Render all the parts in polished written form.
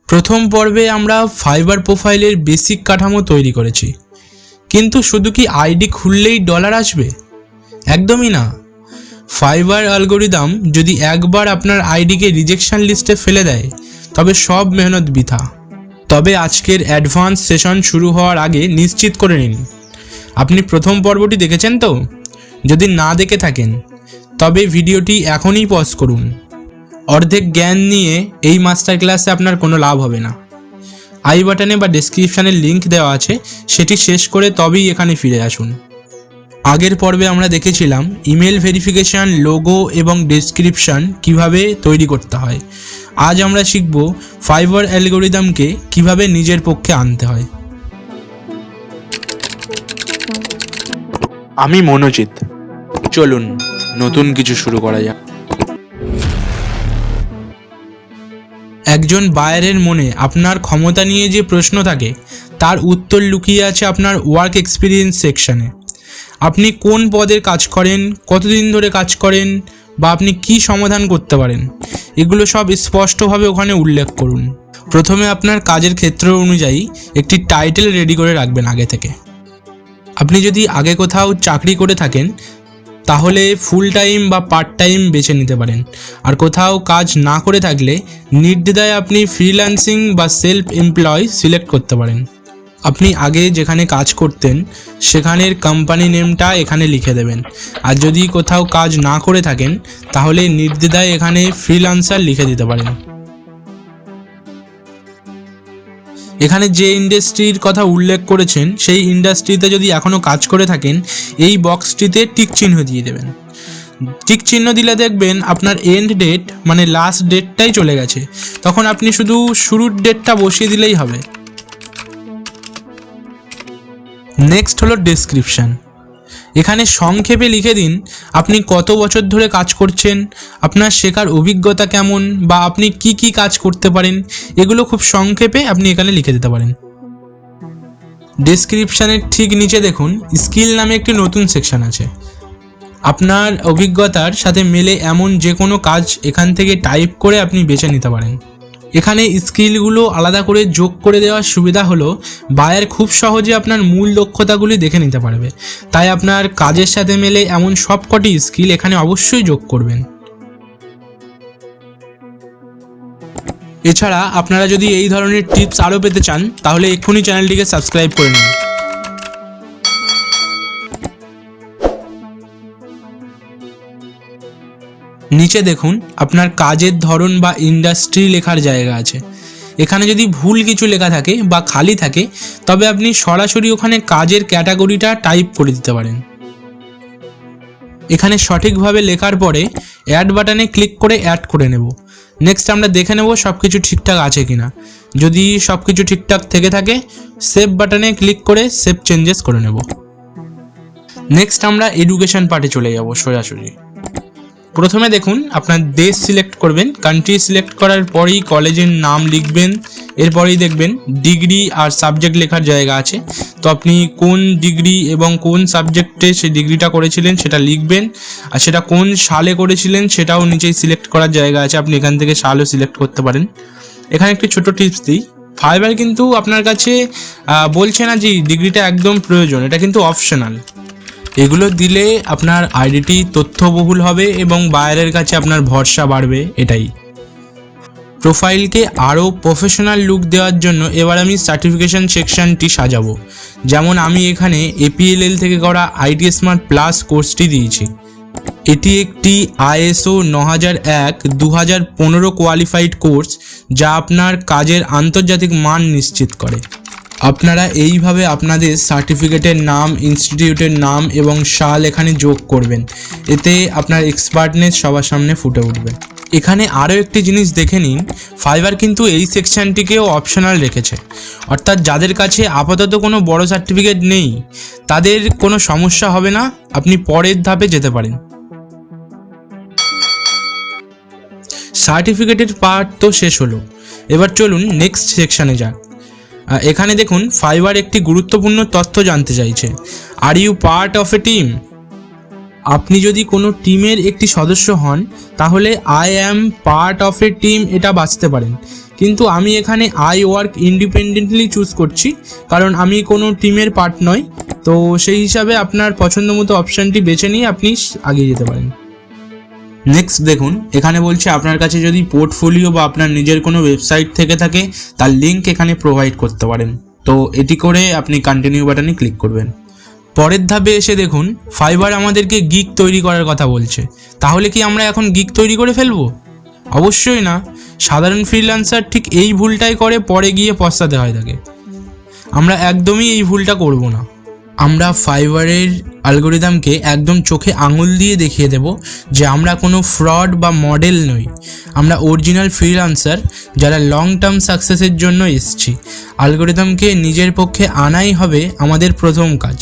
প্রথম পর্বে আমরা ফাইবার প্রোফাইলের বেসিক কাঠামো তৈরি করেছি, কিন্তু শুধু কি আইডি খুললেই ডলার আসবে? একদমই না। ফাইবার অ্যালগোরিদম যদি একবার আপনার আইডিকে রিজেকশন লিস্টে ফেলে দেয়, তবে সব মেহনত বৃথা। তবে আজকের অ্যাডভান্স সেশন শুরু হওয়ার আগে নিশ্চিত করে নিন আপনি প্রথম পর্বটি দেখেছেন তো। যদি না দেখে থাকেন তবে ভিডিওটি এখনই পজ করুন। অর্ধেক জ্ঞান নিয়ে এই মাস্টার ক্লাসে আপনার কোনো লাভ হবে না। আই বাটনে বা ডেসক্রিপশানে লিঙ্ক দেওয়া আছে, সেটি শেষ করে তবেই এখানে ফিরে আসুন। আগের পর্বে আমরা দেখেছিলাম ইমেল ভেরিফিকেশান, লোগো এবং ডেসক্রিপশান কিভাবে তৈরি করতে হয়। আজ আমরা শিখব ফাইবার অ্যালগোরিদমকে কিভাবে নিজের পক্ষে আনতে হয়। আমি মনোজিৎ, চলুন নতুন কিছু শুরু করা যাক। একজন বায়ারের মনে আপনার ক্ষমতা নিয়ে যে প্রশ্ন থাকে, তার উত্তর লুকিয়ে আছে আপনার ওয়ার্ক এক্সপিরিয়েন্স সেকশানে। আপনি কোন পদের কাজ করেন, কতদিন ধরে কাজ করেন, বা আপনি কি সমাধান করতে পারেন, এগুলো সব স্পষ্টভাবে ওখানে উল্লেখ করুন। প্রথমে আপনার কাজের ক্ষেত্র অনুযায়ী একটি টাইটেল রেডি করে রাখবেন আগে থেকে। আপনি যদি আগে কোথাও চাকরি করে থাকেন তাহলে ফুল টাইম বা পার্ট টাইম বেছে নিতে পারেন, আর কোথাও কাজ না করে থাকলে নির্দ্বিধায় আপনি ফ্রিল্যান্সিং বা সেলফ এমপ্লয় সিলেক্ট করতে পারেন। আপনি আগে যেখানে কাজ করতেন সেখানের কোম্পানি নেমটা এখানে লিখে দেবেন, আর যদি কোথাও কাজ না করে থাকেন তাহলে নির্দ্বিধায় এখানে ফ্রিল্যান্সার লিখে দিতে পারেন। এখানে যে ইন্ডাস্ট্রির কথা উল্লেখ করেছেন সেই ইন্ডাস্ট্রিতে যদি এখনও কাজ করে থাকেন এই বক্সটিতে টিক চিহ্ন দিয়ে দেবেন। টিক চিহ্ন দিলে দেখবেন আপনার এন্ড ডেট মানে লাস্ট ডেটটাই চলে গেছে, তখন আপনি শুধু শুরুর ডেটটা বসিয়ে দিলেই হবে। নেক্সট হলো ডেসক্রিপশান। এখানে সংক্ষেপে লিখে দিন আপনি কত বছর ধরে কাজ করছেন, আপনার শেখার অভিজ্ঞতা কেমন, বা আপনি কি কি কাজ করতে পারেন, এগুলো খুব সংক্ষেপে আপনি এখানে লিখে দিতে পারেন। ডেসক্রিপশানের ঠিক নিচে দেখুন স্কিল নামে একটি নতুন সেকশন আছে। আপনার অভিজ্ঞতার সাথে মেলে এমন যে কোনো কাজ এখান থেকে টাইপ করে আপনি বেছে নিতে পারেন। এখানে স্কিলগুলো আলাদা করে যোগ করে দেওয়ার সুবিধা হলো বায়ার খুব সহজে আপনার মূল দক্ষতাগুলি দেখে নিতে পারবে, তাই আপনার কাজের সাথে মেলে এমন সবকটি স্কিল এখানে অবশ্যই যোগ করবেন। এছাড়া আপনারা যদি এই ধরনের টিপস আরও পেতে চান তাহলে এক্ষুনি চ্যানেলটিকে সাবস্ক্রাইব করে নিন। নিচে দেখুন আপনার কাজের ধরন বা ইন্ডাস্ট্রি লেখার জায়গা আছে। এখানে যদি ভুল কিছু লেখা থাকে বা খালি থাকে তবে আপনি সরাসরি ওখানে কাজের ক্যাটাগরিটা টাইপ করে দিতে পারেন। এখানে সঠিকভাবে লেখার পরে অ্যাড বাটনে ক্লিক করে অ্যাড করে নেব। নেক্সট আমরা দেখে নেব সব কিছু ঠিকঠাক আছে কিনা। যদি সব কিছু ঠিকঠাক থেকে থাকে সেভ বাটনে ক্লিক করে সেভ চেঞ্জেস করে নেব। নেক্সট আমরা এডুকেশন পার্টে চলে যাব সোজাসুজি। প্রথমে দেখুন আপনার দেশ সিলেক্ট করবেন, কান্ট্রি সিলেক্ট করার পরেই কলেজের নাম লিখবেন। এরপরেই দেখবেন ডিগ্রি আর সাবজেক্ট লেখার জায়গা আছে, তো আপনি কোন ডিগ্রি এবং কোন সাবজেক্টে সেই ডিগ্রিটা করেছিলেন সেটা লিখবেন, আর সেটা কোন সালে করেছিলেন সেটাও নিচেই সিলেক্ট করার জায়গা আছে, আপনি এখান থেকে সালও সিলেক্ট করতে পারেন। এখানে একটি ছোটো টিপস দিই, ফাইবার কিন্তু আপনার কাছে বলছে না যে ডিগ্রিটা একদম প্রয়োজন, এটা কিন্তু অপশনাল। এগুলো দিলে আপনার আইডিটি তথ্যবহুল হবে এবং বায়ারের কাছে আপনার ভরসা বাড়বে, এটাই। প্রোফাইলকে আরও প্রফেশনাল লুক দেওয়ার জন্য এবার আমি সার্টিফিকেশান সেকশনটি সাজাবো। যেমন আমি এখানে APLL থেকে করা IT স্মার্ট প্লাস কোর্সটি দিয়েছি। এটি একটি ISO 9001-2015 কোয়ালিফাইড কোর্স, যা আপনার কাজের আন্তর্জাতিক মান নিশ্চিত করে। আপনারা এইভাবে আপনাদের সার্টিফিকেটের নাম, ইনস্টিটিউটের নাম এবং সাল এখানে যোগ করবেন, এতে আপনার এক্সপার্টনেস সবার সামনে ফুটে উঠবে। এখানে আরও একটি জিনিস দেখে নিন, ফাইবার কিন্তু এই সেকশনটিকেও অপশনাল রেখেছে, অর্থাৎ যাদের কাছে আপাতত কোনো বড় সার্টিফিকেট নেই তাদের কোনো সমস্যা হবে না, আপনি পরের ধাপে যেতে পারেন। সার্টিফিকেটের পার্ট তো শেষ হলো, এবার চলুন নেক্সট সেকশানে যাক। এখানে দেখুন ফাইবার একটি গুরুত্বপূর্ণ তথ্য জানতে চাইছে, are you part of a team. আপনি যদি কোনো টিমের একটি সদস্য হন তাহলে I am part of a team এটা বাছতে পারেন, কিন্তু আমি এখানে আই ওয়ার্ক ইন্ডিপেন্ডেন্টলি চুজ করছি, কারণ আমি কোনো টিমের পার্ট নই। তো সেই হিসাবে আপনার পছন্দ মতো অপশানটি বেছে নিয়ে আপনি এগিয়ে যেতে পারেন। নেক্সট দেখুন, এখানে বলছে আপনার কাছে যদি পোর্টফোলিও বা আপনার নিজের কোনো ওয়েবসাইট থেকে থাকে তার লিঙ্ক এখানে প্রোভাইড করতে পারেন। তো এটি করে আপনি কন্টিনিউ বাটনে ক্লিক করবেন। পরের ধাপে এসে দেখুন, ফাইবার আমাদেরকে গিগ তৈরি করার কথা বলছে। তাহলে কি আমরা এখন গিগ তৈরি করে ফেলবো? অবশ্যই না। সাধারণ ফ্রিল্যান্সার ঠিক এই ভুলটাই করে, পরে গিয়ে পস্তাতে হয় তাকে। আমরা একদমই এই ভুলটা করব না। আমরা ফাইবারের অ্যালগরিদমকে একদম চোখে আঙুল দিয়ে দেখিয়ে দেব যে আমরা কোনো ফ্রড বা মডেল নই। আমরা অরিজিনাল ফ্রিল্যান্সার যারা লং টার্ম সাকসেসের জন্য এসেছি। অ্যালগরিদমকে নিজের পক্ষে আনাই হবে আমাদের প্রথম কাজ।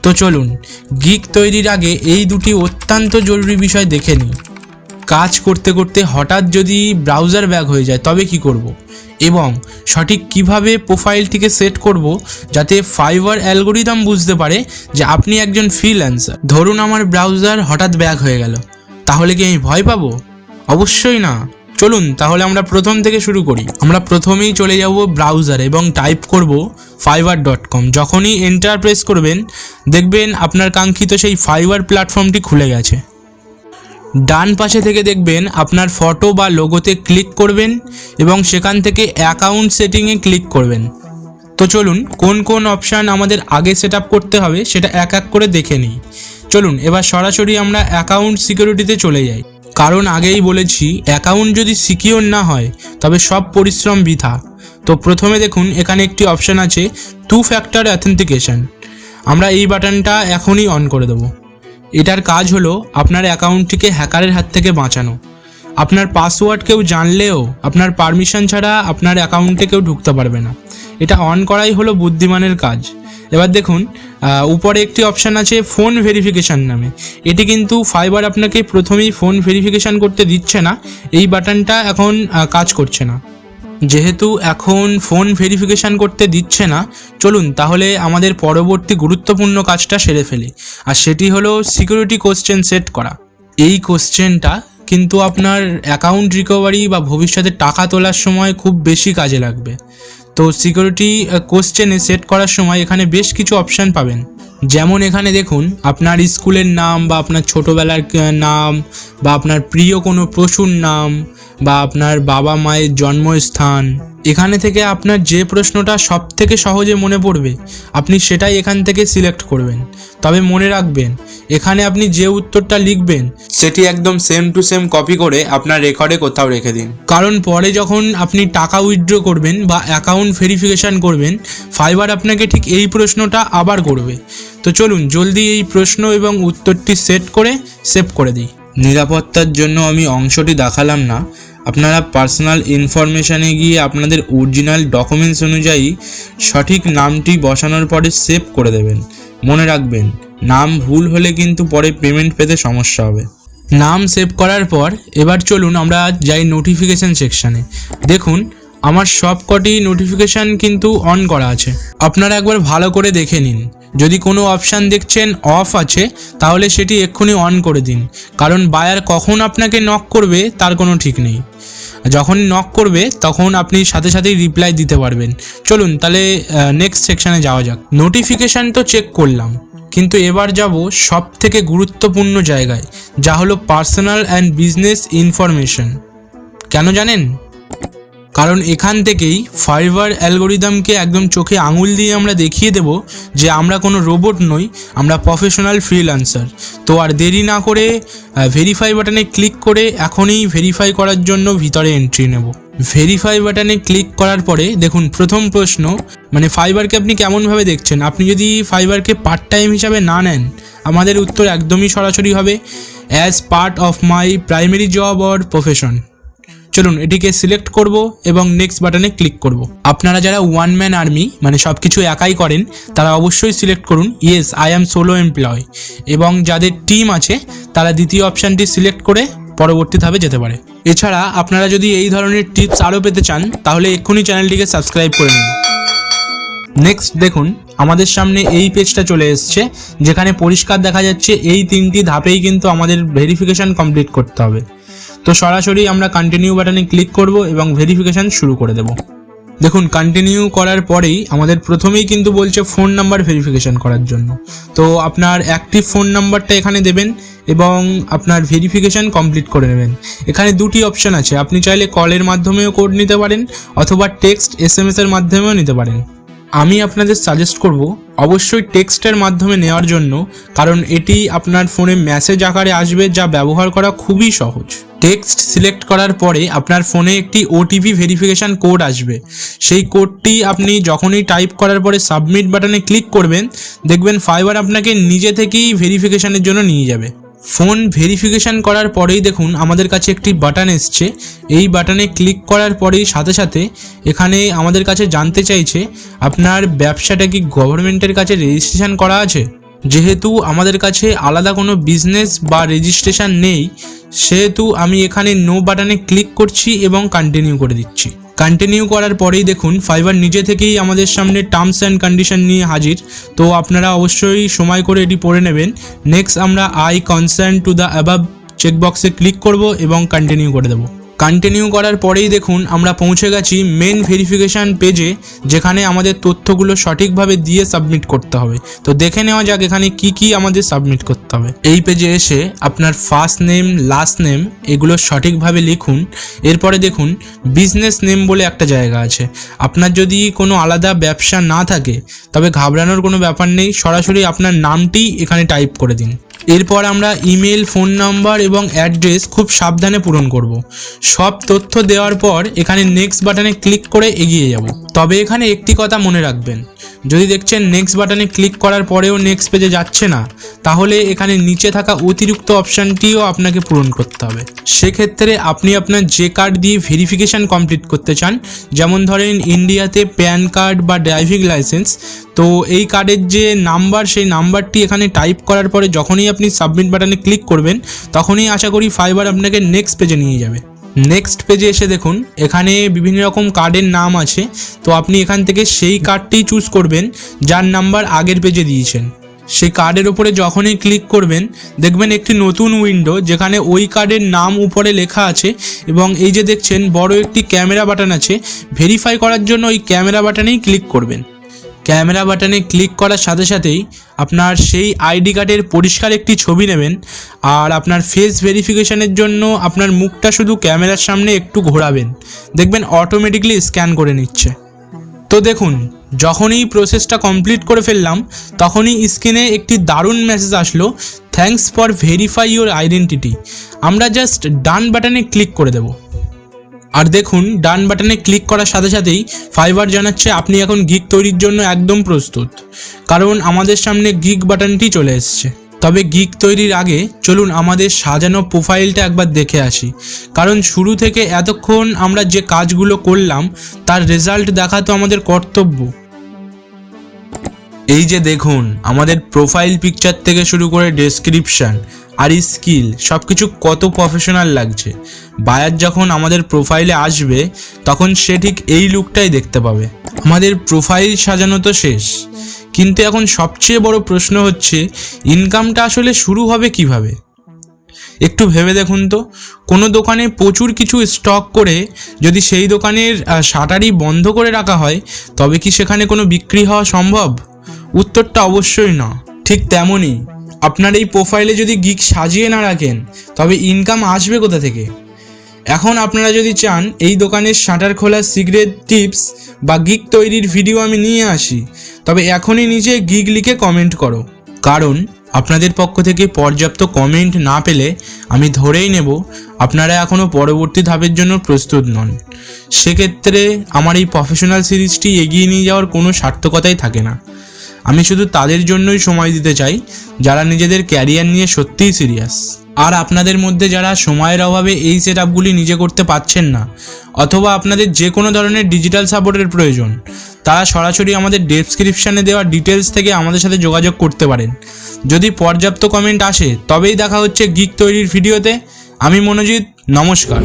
তো চলুন, গিগ তৈরির আগে এই দুটি অত্যন্ত জরুরি বিষয় দেখে নিই। কাজ করতে করতে হঠাৎ যদি ব্রাউজার ব্যাক হয়ে যায় তবে কি করব, এবং সঠিক কিভাবে প্রোফাইলটিকে সেট করব যাতে ফাইবার অ্যালগরিদম বুঝতে পারে যে আপনি একজন ফ্রিল্যান্সার। ধরুন আমার ব্রাউজার হঠাৎ ব্যাক হয়ে গেল, তাহলে কি আমি ভয় পাবো? অবশ্যই না। চলুন তাহলে আমরা প্রথম থেকে শুরু করি। আমরা প্রথমেই চলে যাব ব্রাউজারে এবং টাইপ করব fiverr.com। যখনই এন্টার প্রেস করবেন দেখবেন আপনার কাঙ্ক্ষিত সেই ফাইবার প্ল্যাটফর্মটি খুলে গেছে। ডান পাশে থেকে দেখবেন আপনার ফটো বা লোগোতে ক্লিক করবেন এবং সেখান থেকে অ্যাকাউন্ট সেটিংয়ে ক্লিক করবেন। তো চলুন কোন কোন অপশান আমাদের আগে সেট আপ করতে হবে সেটা এক এক করে দেখে নিই। চলুন এবার সরাসরি আমরা অ্যাকাউন্ট সিকিউরিটিতে চলে যাই, কারণ আগেই বলেছি অ্যাকাউন্ট যদি সিকিউর না হয় তবে সব পরিশ্রম বৃথা। তো প্রথমে দেখুন এখানে একটি অপশান আছে 2 ফ্যাক্টর অথেন্টিকেশন। আমরা এই বাটনটা এখনই অন করে দেবো। এটার কাজ হলো আপনার অ্যাকাউন্টটিকে হ্যাকারের হাত থেকে বাঁচানো। আপনার পাসওয়ার্ড কেউ জানলেও আপনার পারমিশন ছাড়া আপনার অ্যাকাউন্টে কেউ ঢুকতে পারবে না। এটা অন করাই হলো বুদ্ধিমানের কাজ। এবার দেখুন উপরে একটি অপশান আছে ফোন ভেরিফিকেশান নামে। এটি কিন্তু ফাইবার আপনাকে প্রথমেই ফোন ভেরিফিকেশান করতে দিচ্ছে না, এই বাটনটা এখন কাজ করছে না। যেহেতু এখন ফোন ভেরিফিকেশান করতে দিচ্ছে না, চলুন তাহলে আমাদের পরবর্তী গুরুত্বপূর্ণ কাজটা সেরে ফেলি, আর সেটি হলো সিকিউরিটি কোশ্চেন সেট করা। এই কোশ্চেনটা কিন্তু আপনার অ্যাকাউন্ট রিকভারি বা ভবিষ্যতে টাকা তোলার সময় খুব বেশি কাজে লাগবে। তো সিকিউরিটি কোশ্চেনে সেট করার সময় এখানে বেশ কিছু অপশান পাবেন। যেমন এখানে দেখুন আপনার স্কুলের নাম বা আপনার ছোটোবেলার নাম বা আপনার প্রিয় কোনো পশুর নাম বা আপনার বাবা মায়ের জন্মস্থান। এখানে থেকে আপনার যে প্রশ্নটা সব থেকে সহজে মনে পড়বে আপনি সেটাই এখান থেকে সিলেক্ট করবেন। তবে মনে রাখবেন এখানে আপনি যে উত্তরটা লিখবেন সেটি একদম সেম টু সেম কপি করে আপনার রেকর্ডে কোথাও রেখে দিন, কারণ পরে যখন আপনি টাকা উইথড্র করবেন বা অ্যাকাউন্ট ভেরিফিকেশান করবেন ফাইবার আপনাকে ঠিক এই প্রশ্নটা আবার করবে। তো চলুন জলদি এই প্রশ্ন এবং উত্তরটি সেট করে সেভ করে দিই। নিরাপত্তার জন্য আমি অংশটি দেখালাম না। আপনারা পার্সোনাল ইনফরমেশানে গিয়ে আপনাদের অরিজিনাল ডকুমেন্টস অনুযায়ী সঠিক নামটি বসানোর পরে সেভ করে দেবেন। মনে রাখবেন নাম ভুল হলে কিন্তু পরে পেমেন্ট পেতে সমস্যা হবে। নাম সেভ করার পর এবার চলুন আমরা যাই নোটিফিকেশান সেকশানে। দেখুন আমার সব কটি নোটিফিকেশান কিন্তু অন করা আছে। আপনারা একবার ভালো করে দেখে নিন। যদি কোনো অপশান দেখছেন অফ আছে তাহলে সেটি এক্ষুনি অন করে দিন, কারণ বায়ার কখন আপনাকে নক করবে তার কোনো ঠিক নেই। যখন নক করবে তখন আপনি সাথে সাথেই রিপ্লাই দিতে পারবেন। চলুন তাহলে নেক্সট সেকশানে যাওয়া যাক। নোটিফিকেশান তো চেক করলাম, কিন্তু এবার যাব সব থেকে গুরুত্বপূর্ণ জায়গায়, যা হলো পার্সোনাল অ্যান্ড বিজনেস ইনফরমেশন। কেন জানেন? কারণ এখান থেকেই ফাইবার অ্যালগরিদমকে একদম চোখে আঙুল দিয়ে আমরা দেখিয়ে দেব যে আমরা কোনো রোবট নই, আমরা প্রফেশনাল ফ্রিল্যান্সার। তো আর দেরি না করে ভেরিফাই বাটনে ক্লিক করে এখনই ভেরিফাই করার জন্য ভিতরে এন্ট্রি নেব। ভেরিফাই বাটনে ক্লিক করার পরে দেখুন প্রথম প্রশ্ন, মানে ফাইবারকে আপনি কেমনভাবে দেখছেন। আপনি যদি ফাইবারকে পার্ট টাইম হিসাবে না নেন আমাদের উত্তর একদমই সরাসরি হবে as part of my primary job or profession. চলুন এটিকে সিলেক্ট করব এবং নেক্সট বাটনে ক্লিক করব। আপনারা যারা ওয়ান ম্যান আর্মি মানে সব কিছু একাই করেন তারা অবশ্যই সিলেক্ট করুন yes I am solo employ, এবং যাদের টিম আছে তারা দ্বিতীয় অপশানটি সিলেক্ট করে পরবর্তী ধাপে যেতে পারে। এছাড়া আপনারা যদি এই ধরনের টিপস আরও পেতে চান তাহলে এক্ষুনি চ্যানেলটিকে সাবস্ক্রাইব করে নিন। নেক্সট দেখুন আমাদের সামনে এই পেজটা চলে এসছে, যেখানে পরিষ্কার দেখা যাচ্ছে এই 3টি ধাপেই কিন্তু আমাদের ভেরিফিকেশান কমপ্লিট করতে হবে। তো সরাসরি আমরা কন্টিনিউ বাটনে ক্লিক করব এবং ভেরিফিকেশন শুরু করে দেব। দেখুন কন্টিনিউ করার পরেই আমাদের প্রথমেই কিন্তু বলছে ফোন নাম্বার ভেরিফিকেশন করার জন্য। তো আপনার অ্যাক্টিভ ফোন নাম্বারটা এখানে দেবেন এবং আপনার ভেরিফিকেশন কমপ্লিট করে নেবেন। এখানে দুটি অপশান আছে, আপনি চাইলে কলের মাধ্যমেও কোড নিতে পারেন অথবা টেক্সট SMS এর মাধ্যমেও নিতে পারেন। আমি আপনাদের সাজেস্ট করব অবশ্যই টেক্সটের মাধ্যমে নেওয়ার জন্য, কারণ এটি আপনার ফোনে মেসেজ আকারে আসবে, যা ব্যবহার করা খুবই সহজ। টেক্সট সিলেক্ট করার পরে আপনার ফোনে একটি OTP ভেরিফিকেশান কোড আসবে। সেই কোডটি আপনি যখনই টাইপ করার পরে সাবমিট বাটনে ক্লিক করবেন, দেখবেন ফাইবার আপনাকে নিজে থেকেই ভেরিফিকেশানের জন্য নিয়ে যাবে। ফোন ভেরিফিকেশান করার পরেই দেখুন আমাদের কাছে একটি বাটন এসছে। এই বাটনে ক্লিক করার পরেই সাথে সাথে এখানে আমাদের কাছে জানতে চাইছে আপনার ব্যবসাটা কি গভর্নমেন্টের কাছে রেজিস্ট্রেশন করা আছে। যেহেতু আমাদের কাছে আলাদা কোনো বিজনেস বা রেজিস্ট্রেশন নেই, সেহেতু আমি এখানে নো বাটনে ক্লিক করছি এবং কন্টিনিউ করে দিচ্ছি। কন্টিনিউ করার পরেই দেখুন ফাইবার নিজে থেকেই আমাদের সামনে টার্মস অ্যান্ড কন্ডিশন নিয়ে হাজির। তো আপনারা অবশ্যই সময় করে এটি পড়ে নেবেন। নেক্সট আমরা I consent to the above চেকবক্সে ক্লিক করব এবং কন্টিনিউ করে দেবো। কন্টিনিউ করার পরেই দেখুন আমরা পৌঁছে গেছি মেন ভেরিফিকেশান পেজে, যেখানে আমাদের তথ্যগুলো সঠিকভাবে দিয়ে সাবমিট করতে হবে। তো দেখে নেওয়া যাক এখানে কি আমাদের সাবমিট করতে হবে। এই পেজে এসে আপনার ফার্স্ট নেম, লাস্ট নেম এগুলো সঠিকভাবে লিখুন। এরপরে দেখুন বিজনেস নেম বলে একটা জায়গা আছে। আপনার যদি কোনো আলাদা ব্যবসা না থাকে তবে ঘাবড়ানোর কোনো ব্যাপার নেই, সরাসরি আপনার নামটি এখানে টাইপ করে দিন। এরপর আমরা ইমেল, ফোন নাম্বার এবং অ্যাড্রেস খুব সাবধানে পূরণ করব। সব তথ্য দেওয়ার পর এখানে নেক্সট বাটনে ক্লিক করে এগিয়ে যাব। তবে এখানে একটি কথা মনে রাখবেন, যদি দেখছেন নেক্সট বাটনে ক্লিক করার পরেও নেক্সট পেজে যাচ্ছে না, তাহলে এখানে নিচে থাকা অতিরিক্ত অপশানটিও আপনাকে পূরণ করতে হবে। সেক্ষেত্রে আপনি আপনার যে কার্ড দিয়ে ভেরিফিকেশান কমপ্লিট করতে চান, যেমন ধরেন ইন্ডিয়াতে প্যান কার্ড বা ড্রাইভিং লাইসেন্স, তো এই কার্ডের যে নাম্বার সেই নাম্বারটি এখানে টাইপ করার পরে যখনই আপনি সাবমিট বাটনে ক্লিক করবেন, তখনই আশা করি ফাইবার আপনাকে নেক্সট পেজে নিয়ে যাবে। নেক্সট পেজে এসে দেখুন এখানে বিভিন্ন রকম কার্ডের নাম আছে। তো আপনি এখান থেকে সেই কার্ডটি চুজ করবেন যার নাম্বার আগের পেজে দিয়েছেন। সেই কার্ডের উপরে যখনই ক্লিক করবেন দেখবেন একটি নতুন উইন্ডো, যেখানে ওই কার্ডের নাম উপরে লেখা আছে এবং এই যে দেখছেন বড় একটি ক্যামেরা বাটন আছে। ভেরিফাই করার জন্য ওই ক্যামেরা বাটনেই ক্লিক করবেন। ক্যামেরা বাটনে ক্লিক করার সাথে সাথেই আপনার সেই আইডি কার্ডের পরিষ্কার একটি ছবি নেবেন আর আপনার ফেস ভেরিফিকেশানের জন্য আপনার মুখটা শুধু ক্যামেরার সামনে একটু ঘোরাবেন, দেখবেন অটোমেটিকলি স্ক্যান করে নিচ্ছে। তো দেখুন যখনই প্রসেসটা কমপ্লিট করে ফেললাম, তখনই স্ক্রিনে একটি দারুণ মেসেজ আসলো, thanks for verify your identity. আমরা জাস্ট ডান বাটনে ক্লিক করে দেব। আর দেখুন ডান বাটনে ক্লিক করার সাথে সাথেই ফাইবার জানাচ্ছে আপনি এখন গিগ তৈরির জন্য একদম প্রস্তুত, কারণ আমাদের সামনে গিগ বাটনটি চলে এসছে। তবে গিগ তৈরির আগে চলুন আমাদের সাজানো প্রোফাইলটা একবার দেখে আসি, কারণ শুরু থেকে এতক্ষণ আমরা যে কাজগুলো করলাম তার রেজাল্ট দেখা তো আমাদের কর্তব্য। এই যে দেখুন আমাদের প্রোফাইল পিকচার থেকে শুরু করে ডেসক্রিপশান আর স্কিল সব কিছু কত প্রফেশনাল লাগছে। বায়ার যখন আমাদের প্রোফাইলে আসবে তখন সে ঠিক এই লুকটাই দেখতে পাবে। আমাদের প্রোফাইল সাজানো তো শেষ, কিন্তু এখন সবচেয়ে বড় প্রশ্ন হচ্ছে ইনকামটা আসলে শুরু হবে কিভাবে। একটু ভেবে দেখুন তো, কোনো দোকানে প্রচুর কিছু স্টক করে যদি সেই দোকানের শাটারই বন্ধ করে রাখা হয়, তবে কি সেখানে কোনো বিক্রি হওয়া সম্ভব? উত্তরটা অবশ্যই না। ঠিক তেমনই আপনার এই প্রোফাইলে যদি গিগ সাজিয়ে না রাখেন তবে ইনকাম আসবে কোথা থেকে? এখন আপনারা যদি চান এই দোকানের শাটার খোলার সিক্রেট টিপস বা গিগ তৈরির ভিডিও আমি নিয়ে আসি, তবে এখনই নিচে গিগ লিখে কমেন্ট করো, কারণ আপনাদের পক্ষ থেকে পর্যাপ্ত কমেন্ট না পেলে আমি ধরেই নেব আপনারা এখনও পরবর্তী ধাপের জন্য প্রস্তুত নন। সেক্ষেত্রে আমার এই প্রফেশনাল সিরিজটি এগিয়ে নিয়ে যাওয়ার কোনো সার্থকতাই থাকে না। আমি শুধু তাদের জন্যই সময় দিতে চাই যারা নিজেদের ক্যারিয়ার নিয়ে সত্যিই সিরিয়াস। আর আপনাদের মধ্যে যারা সময়ের অভাবে এই সেটআপগুলি নিজে করতে পারছেন না, অথবা আপনাদের যে কোনো ধরনের ডিজিটাল সাপোর্টের প্রয়োজন, তারা সরাসরি আমাদের ডেসক্রিপশানে দেওয়া ডিটেলস থেকে আমাদের সাথে যোগাযোগ করতে পারেন। যদি পর্যাপ্ত কমেন্ট আসে তবেই দেখা হচ্ছে গিগ তৈরির ভিডিওতে। আমি মনোজিৎ, নমস্কার।